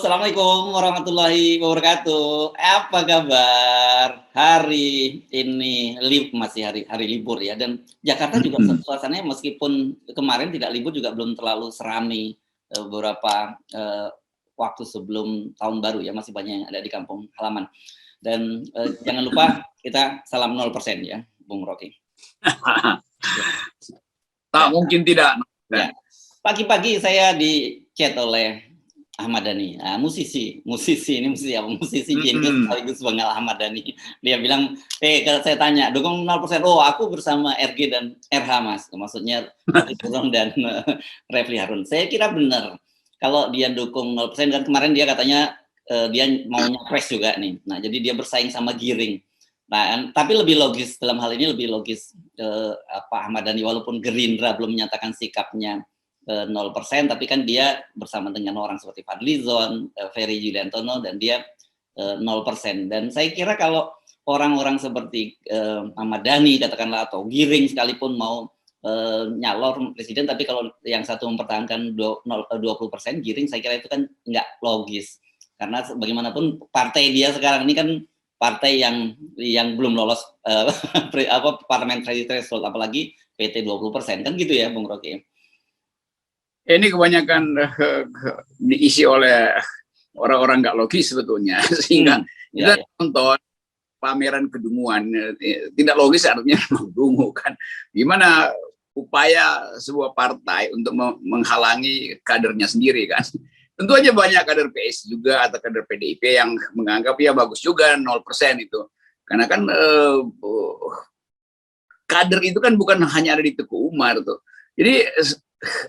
Assalamualaikum warahmatullahi wabarakatuh. Apa kabar? Hari ini masih hari libur ya, dan Jakarta juga suasananya meskipun kemarin tidak libur juga belum terlalu serami beberapa waktu sebelum tahun baru ya, masih banyak yang ada di kampung halaman. Dan jangan lupa kita salam 0% ya, Bung Rocky. Tak mungkin tidak. Ya. Pagi-pagi saya di-chat oleh Ahmad Dhani, musisi jenius sekaligus Bengal Ahmad Dhani. Dia bilang, kalau saya tanya, dukung 0%, oh aku bersama RG dan RH mas, maksudnya Rocky Gerung dan Refli Harun. Saya kira benar, kalau dia dukung 0%, dan kemarin dia katanya dia mau nyapres juga nih, nah jadi dia bersaing sama Giring. Nah, tapi lebih logis, dalam hal ini lebih logis Pak Ahmad Dhani, walaupun Gerindra belum menyatakan sikapnya 0%, tapi kan dia bersama dengan orang seperti Fadlizon, Ferry Juliantono, dan dia 0%. Dan saya kira kalau orang-orang seperti Ahmad Dhani katakanlah, atau Giring sekalipun mau nyalor presiden, tapi kalau yang satu mempertahankan 20%, Giring, saya kira itu kan nggak logis. Karena bagaimanapun partai dia sekarang ini kan partai yang belum lolos parliamentary threshold, apalagi PT 20%, kan gitu ya Bung Rocky. Ini kebanyakan diisi oleh orang-orang nggak logis sebetulnya, sehingga kita nonton pameran kedunguan. Tidak logis artinya dungu kan. Gimana upaya sebuah partai untuk menghalangi kadernya sendiri kan. Tentu aja banyak kader PS juga atau kader PDIP yang menganggap ya bagus juga 0% itu. Karena kan kader itu kan bukan hanya ada di Teguh Umar tuh. Jadi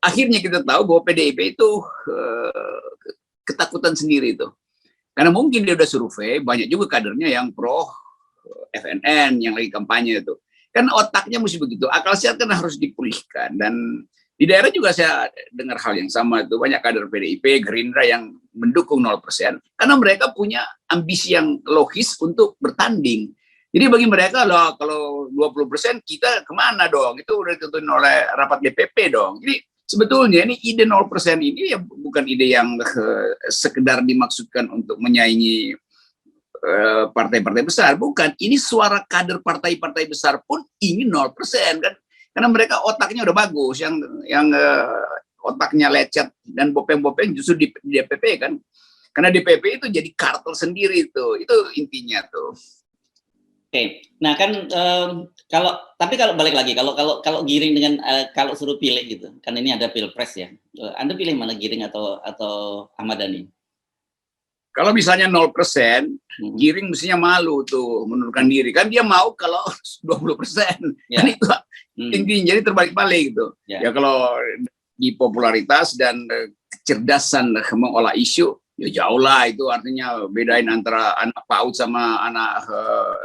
akhirnya kita tahu bahwa PDIP itu ketakutan sendiri itu. Karena mungkin dia udah survei, banyak juga kadernya yang pro FNN yang lagi kampanye itu. Kan otaknya mesti begitu. Akal sehat kan harus dipulihkan. Dan di daerah juga saya dengar hal yang sama itu. Banyak kader PDIP, Gerindra yang mendukung 0%. Karena mereka punya ambisi yang logis untuk bertanding. Jadi bagi mereka loh, kalau 20% kita kemana dong? Itu udah ditentuin oleh rapat DPP dong. Jadi sebetulnya ini ide 0% ini ya bukan ide yang sekedar dimaksudkan untuk menyaingi partai-partai besar. Bukan, ini suara kader partai-partai besar pun ingin 0% kan. Karena mereka otaknya udah bagus, yang otaknya lecet dan bopeng-bopeng justru di DPP kan. Karena DPP itu jadi kartel sendiri tuh. Itu intinya tuh. Oke, nah kan tapi kalau balik lagi, kalau Giring dengan kalau suruh pilih gitu, kan ini ada pilpres ya, Anda pilih mana, Giring atau Ahmad Dhani? Kalau misalnya 0%, Giring mestinya malu tuh menurunkan diri, kan dia mau kalau 20%, kan itu intinya, jadi terbalik-balik gitu. Ya kalau di popularitas dan kecerdasan mengolah isu, ya jauh lah, itu artinya bedain antara anak PAUD sama anak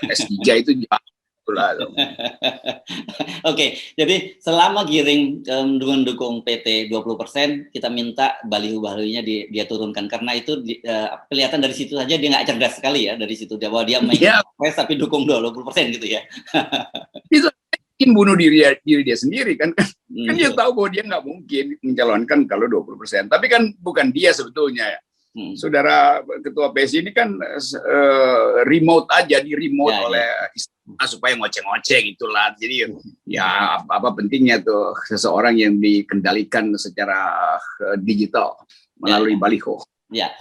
S3 itu jauh lah. Oke, jadi selama Giring mendukung PT 20%, kita minta baliho-balihonya dia turunkan, karena itu kelihatan dari situ saja dia nggak cerdas sekali ya, dari situ bahwa dia main tapi dukung 20% gitu ya. Itu mungkin bunuh diri dia sendiri kan dia tahu bahwa dia nggak mungkin mencalonkan kalau 20%, tapi kan bukan dia sebetulnya ya. Saudara Ketua PSI ini kan remote aja, di remote oleh supaya ngoceh-ngoceh gitulah. Jadi ya apa pentingnya tuh seseorang yang dikendalikan secara digital melalui baliho. Ya,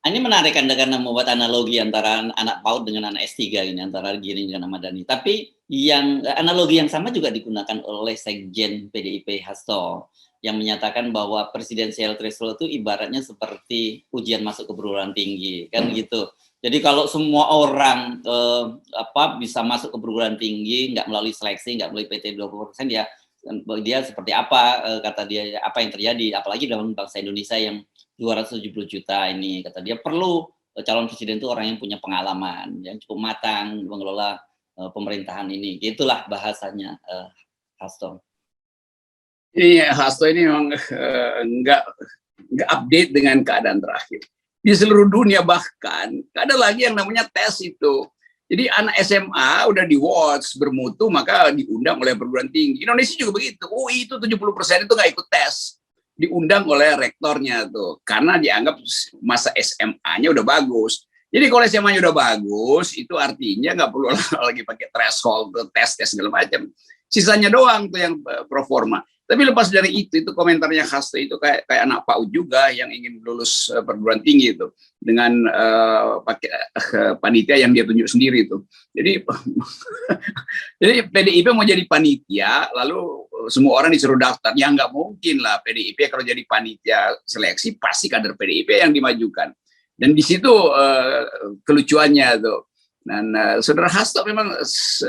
ini menarik Anda karena membuat analogi antara anak PAUD dengan anak S3 ini, antara Giring dengan Ahmad Dhani. Tapi analogi yang sama juga digunakan oleh Sekjen PDIP Hasto, yang menyatakan bahwa presidensial threshold itu ibaratnya seperti ujian masuk ke perguruan tinggi, kan gitu. Jadi kalau semua orang bisa masuk ke perguruan tinggi, nggak melalui seleksi, nggak melalui PT 20%, ya dia seperti apa, kata dia, apa yang terjadi, apalagi dalam bangsa Indonesia yang 270 juta ini, kata dia perlu calon presiden itu orang yang punya pengalaman, yang cukup matang mengelola pemerintahan ini. Itulah bahasanya Hasto. Iya, Hasto ini memang nggak update dengan keadaan terakhir. Di seluruh dunia bahkan ada lagi yang namanya tes itu. Jadi anak SMA udah di watch bermutu maka diundang oleh perguruan tinggi. Indonesia juga begitu. UI itu 70% itu nggak ikut tes. diundang oleh rektornya tuh, karena dianggap masa SMA-nya udah bagus. Jadi kalau SMA-nya udah bagus, itu artinya nggak perlu lagi pakai threshold, tes segala macam. Sisanya doang tuh yang pro forma. Tapi lepas dari itu komentarnya Hasto itu kayak anak PAUD juga yang ingin lulus perguruan tinggi itu dengan pakai panitia yang dia tunjuk sendiri itu. Jadi jadi PDIP mau jadi panitia, lalu semua orang disuruh daftar. Ya nggak mungkin lah PDIP kalau jadi panitia seleksi pasti kader PDIP yang dimajukan. Dan di situ kelucuannya tuh. Dan saudara Hasto memang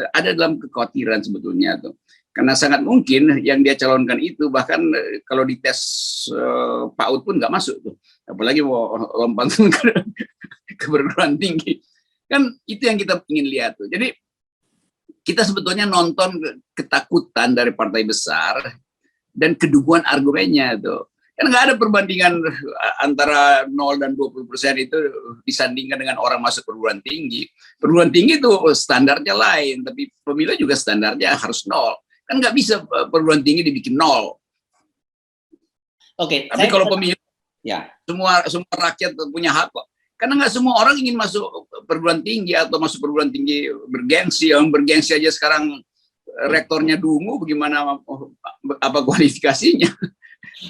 ada dalam kekhawatiran sebetulnya tuh. Karena sangat mungkin yang dia calonkan itu bahkan kalau dites PAUD pun nggak masuk tuh. Apalagi mau lompat ke perguruan tinggi. Kan itu yang kita ingin lihat tuh. Jadi kita sebetulnya nonton ketakutan dari partai besar dan kedunguan argumennya tuh. Kan nggak ada perbandingan antara 0 dan 20% itu disandingkan dengan orang masuk perguruan tinggi. Perguruan tinggi itu standarnya lain, tapi pemilu juga standarnya harus 0. Kan nggak bisa perguruan tinggi dibikin 0. Oke. Tapi kalau pemilu, ya semua rakyat punya hak kok. Karena nggak semua orang ingin masuk perguruan tinggi atau masuk perguruan tinggi bergengsi. Yang bergengsi aja sekarang rektornya dungu, bagaimana apa kualifikasinya?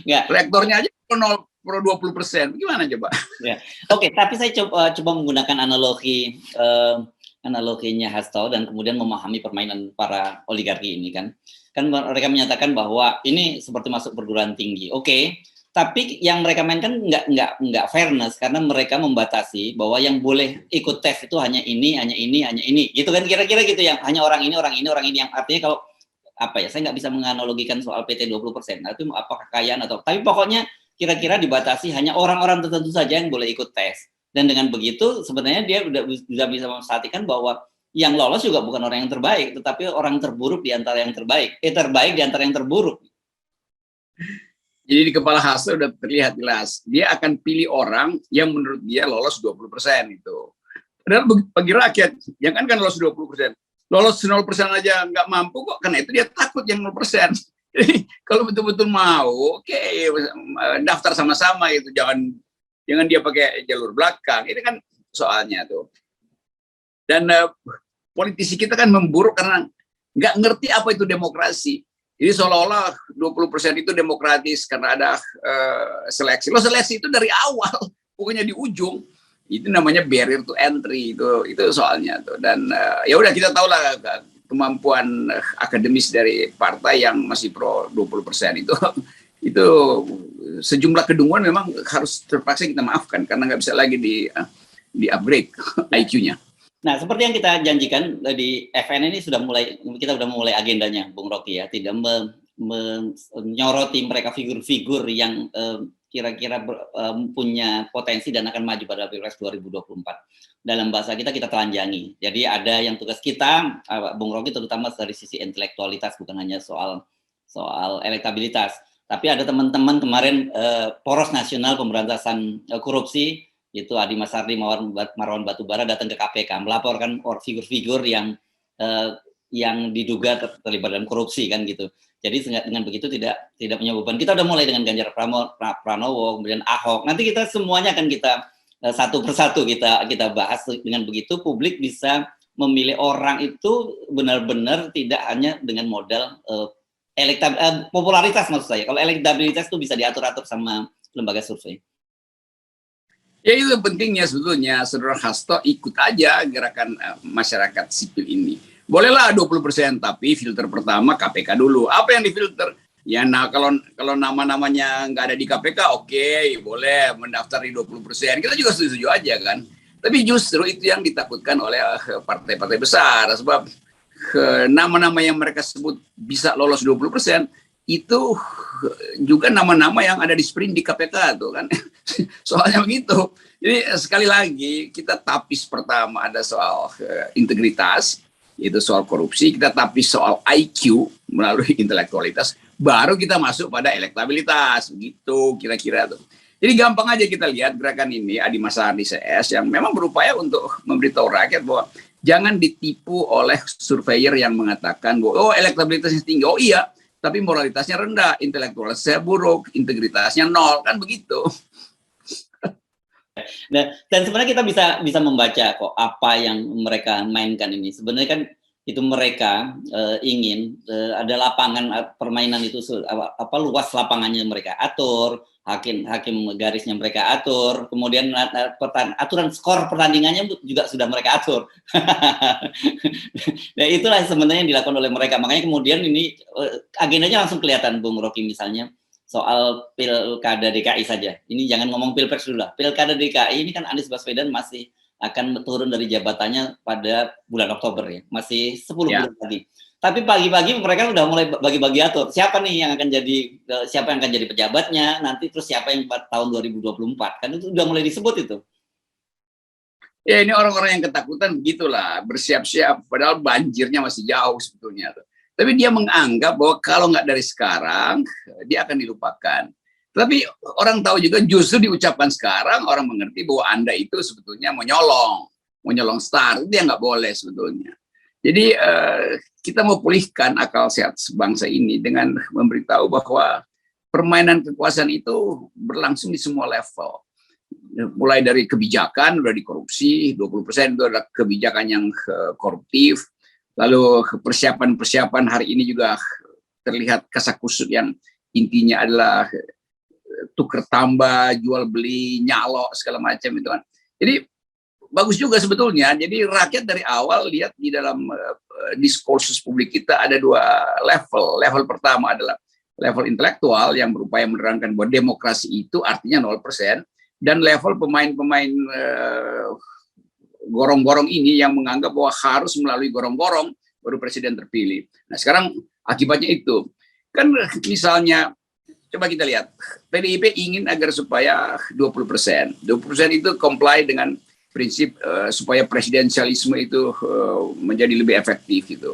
Ya. Rektornya aja pro 20%, gimana coba? Ya. Oke, tapi saya coba menggunakan analoginya Hasto dan kemudian memahami permainan para oligarki ini kan mereka menyatakan bahwa ini seperti masuk perguruan tinggi. Oke, tapi yang mereka mainkan nggak fairness karena mereka membatasi bahwa yang boleh ikut tes itu hanya ini, gitu kan kira-kira gitu, yang hanya orang ini yang artinya kalau saya nggak bisa menganalogikan soal PT 20%. Nah, itu apa kekayaan atau tapi pokoknya kira-kira dibatasi hanya orang-orang tertentu saja yang boleh ikut tes. Dan dengan begitu sebenarnya dia udah bisa memperhatikan bahwa yang lolos juga bukan orang yang terbaik, tetapi orang terburuk di antara yang terbaik. Terbaik di antara yang terburuk. Jadi di kepala Hasto udah terlihat jelas. Dia akan pilih orang yang menurut dia lolos 20% itu. Padahal bagi rakyat, yang kan lolos 20%. Lolos 0% aja nggak mampu kok, karena itu dia takut yang 0%. Jadi kalau betul-betul mau, oke, daftar sama-sama itu, jangan dia pakai jalur belakang. Ini kan soalnya tuh. Dan politisi kita kan memburuk karena nggak ngerti apa itu demokrasi. Jadi seolah-olah 20% itu demokratis karena ada seleksi. Lo seleksi itu dari awal, pokoknya di ujung. Itu namanya barrier to entry, itu soalnya tuh. Dan ya udah kita tahu lah kemampuan akademis dari partai yang masih pro 20% itu sejumlah kedunguan memang harus terpaksa kita maafkan karena nggak bisa lagi di upgrade IQ-nya. Nah, seperti yang kita janjikan di FN ini kita sudah mulai agendanya, Bung Rocky ya, tidak menyoroti mereka figur-figur yang kira-kira punya potensi dan akan maju pada Pilpres 2024. Dalam bahasa kita telanjangi. Jadi ada yang tugas kita, Bung Rocky, terutama dari sisi intelektualitas, bukan hanya soal elektabilitas. Tapi ada teman-teman kemarin Poros Nasional Pemberantasan Korupsi, itu Adi Masardi, Marwan Batubara datang ke KPK melaporkan figur-figur yang diduga terlibat dalam korupsi kan gitu. Jadi dengan begitu tidak punya beban. Kita udah mulai dengan Ganjar Pranowo, kemudian Ahok. Nanti kita semuanya akan kita satu persatu kita bahas. Dengan begitu publik bisa memilih orang itu benar-benar tidak hanya dengan modal popularitas maksud saya. Kalau elektabilitas itu bisa diatur-atur sama lembaga survei. Ya itu pentingnya sebetulnya, saudara Hasto ikut aja gerakan masyarakat sipil ini. Bolehlah 20%, tapi filter pertama KPK dulu. Apa yang difilter? Ya kalau nama-namanya nggak ada di KPK, oke, boleh mendaftar di 20%. Kita juga setuju aja kan. Tapi justru itu yang ditakutkan oleh partai-partai besar. Sebab nama-nama yang mereka sebut bisa lolos 20%, itu juga nama-nama yang ada di sprint di KPK tuh kan. Soalnya begitu. Jadi sekali lagi kita tapis pertama ada soal integritas, itu soal korupsi, kita tapis soal IQ melalui intelektualitas, baru kita masuk pada elektabilitas, begitu kira-kira tuh. Jadi gampang aja kita lihat gerakan ini Adi Masardi CS yang memang berupaya untuk memberitahu rakyat bahwa jangan ditipu oleh surveyor yang mengatakan bahwa elektabilitasnya tinggi. Oh iya, tapi moralitasnya rendah, intelektualitasnya buruk, integritasnya nol, kan begitu. Nah, dan sebenarnya kita bisa membaca kok apa yang mereka mainkan ini. Sebenarnya kan itu mereka ingin ada lapangan permainan itu apa luas lapangannya mereka atur, hakim garisnya mereka atur, kemudian aturan skor pertandingannya juga sudah mereka atur. Nah, itulah sebenarnya yang dilakukan oleh mereka. Makanya kemudian ini agendanya langsung kelihatan, Bung Rocky, misalnya soal pilkada DKI saja. Ini jangan ngomong pilpres dulu lah. Pilkada DKI ini kan Anies Baswedan masih akan turun dari jabatannya pada bulan Oktober ya. Masih 10 bulan lagi. Tapi pagi-pagi mereka sudah mulai bagi-bagi atur. Siapa nih yang akan jadi siapa yang akan jadi pejabatnya nanti, terus siapa yang tahun 2024. Kan itu sudah mulai disebut itu. Ya, ini orang-orang yang ketakutan begitulah, bersiap-siap padahal banjirnya masih jauh sebetulnya. Tapi dia menganggap bahwa kalau nggak dari sekarang, dia akan dilupakan. Tapi orang tahu juga justru diucapkan sekarang, orang mengerti bahwa Anda itu sebetulnya mau nyolong star, itu yang nggak boleh sebetulnya. Jadi kita mau pulihkan akal sehat bangsa ini dengan memberitahu bahwa permainan kekuasaan itu berlangsung di semua level. Mulai dari kebijakan, udah dikorupsi, 20% itu adalah kebijakan yang koruptif. Lalu persiapan hari ini juga terlihat kasakusuk yang intinya adalah tuker tambah, jual beli, nyalok, segala macam itu kan. Jadi bagus juga sebetulnya. Jadi rakyat dari awal lihat di dalam diskursus publik kita ada dua level. Level pertama adalah level intelektual yang berupaya menerangkan bahwa demokrasi itu artinya 0%. Dan level pemain-pemain gorong-gorong ini yang menganggap bahwa harus melalui gorong-gorong baru presiden terpilih. Nah sekarang akibatnya itu. Kan misalnya, coba kita lihat, PDIP ingin agar supaya 20%. 20% itu comply dengan prinsip supaya presidensialisme itu menjadi lebih efektif gitu.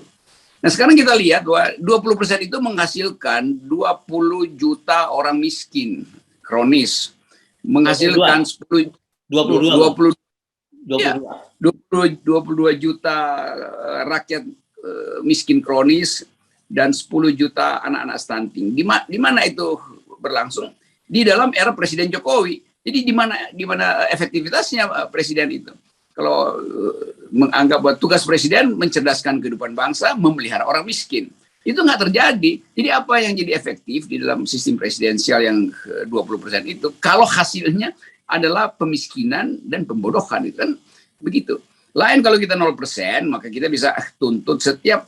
Nah sekarang kita lihat bahwa 20% itu menghasilkan 20 juta orang miskin, kronis. Menghasilkan 22 juta rakyat miskin kronis dan 10 juta anak-anak stunting. Di mana itu berlangsung? Di dalam era Presiden Jokowi. Jadi di mana efektivitasnya presiden itu? Kalau menganggap bahwa tugas presiden mencerdaskan kehidupan bangsa, memelihara orang miskin. Itu nggak terjadi. Jadi apa yang jadi efektif di dalam sistem presidensial yang 20% itu? Kalau hasilnya adalah pemiskinan dan pembodohan, itu kan begitu. Lain kalau kita 0%, maka kita bisa tuntut setiap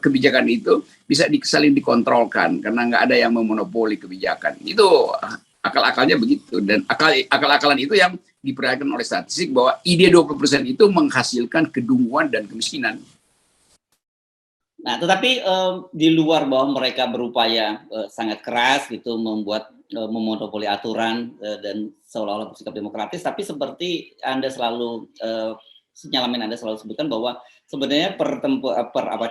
kebijakan itu bisa saling dikontrolkan karena nggak ada yang memonopoli kebijakan. Itu akal-akalnya begitu. Dan akal-akalan itu yang diperhatikan oleh statistik bahwa ide 20% itu menghasilkan kedunguan dan kemiskinan. Nah, tetapi di luar bahwa mereka berupaya sangat keras gitu membuat memonopoli aturan dan seolah-olah bersikap demokratis, tapi seperti Anda selalu sinyalemen Anda selalu sebutkan bahwa sebenarnya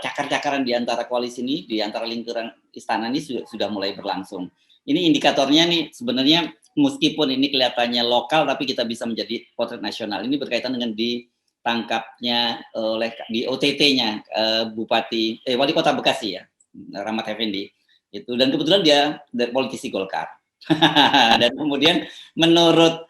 cakar-cakaran di antara koalisi ini, di antara lingkaran istana ini sudah mulai berlangsung. Ini indikatornya nih sebenarnya meskipun ini kelihatannya lokal, tapi kita bisa menjadi potret nasional. Ini berkaitan dengan ditangkapnya oleh di OTT-nya wali kota Bekasi ya, Rahmat Effendi itu, dan kebetulan dia politisi Golkar. Dan kemudian menurut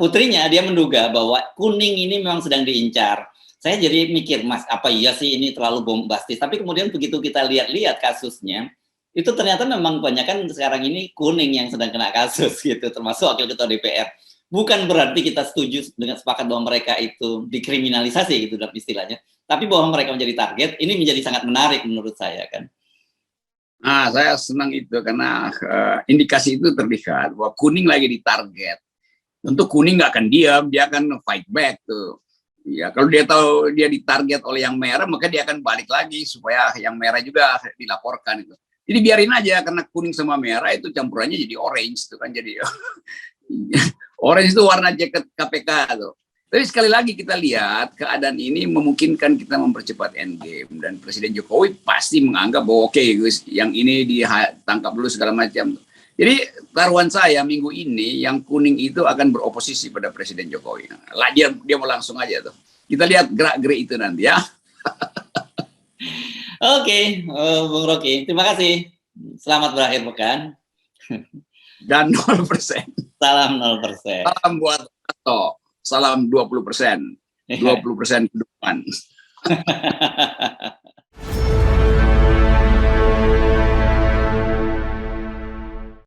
putrinya dia menduga bahwa kuning ini memang sedang diincar. Saya jadi mikir, Mas, apa iya sih ini terlalu bombastis? Tapi kemudian begitu kita lihat kasusnya, itu ternyata memang kebanyakan sekarang ini kuning yang sedang kena kasus gitu, termasuk wakil ketua DPR. Bukan berarti kita setuju dengan sepakat bahwa mereka itu dikriminalisasi gitu dalam istilahnya, tapi bahwa mereka menjadi target, ini menjadi sangat menarik menurut saya kan. Nah, saya senang itu karena indikasi itu terlihat bahwa kuning lagi ditarget. Tentu kuning nggak akan diam, dia akan fight back tuh. Ya, kalau dia tahu dia ditarget oleh yang merah, maka dia akan balik lagi supaya yang merah juga dilaporkan itu. Jadi biarin aja karena kuning sama merah itu campurannya jadi orange itu kan, jadi orange itu warna jaket KPK tuh. Tapi sekali lagi kita lihat keadaan ini memungkinkan kita mempercepat endgame dan Presiden Jokowi pasti menganggap bahwa oke, guys, yang ini ditangkap dulu segala macam. Jadi taruhan saya minggu ini yang kuning itu akan beroposisi pada Presiden Jokowi. Lah dia mau langsung aja tuh. Kita lihat gerak-gerik itu nanti ya. Oke, Bung Rocky, terima kasih. Selamat berakhir pekan. Dan 0%. Salam 0%. Salam buat Atto. Salam 20%. 20% ke depan.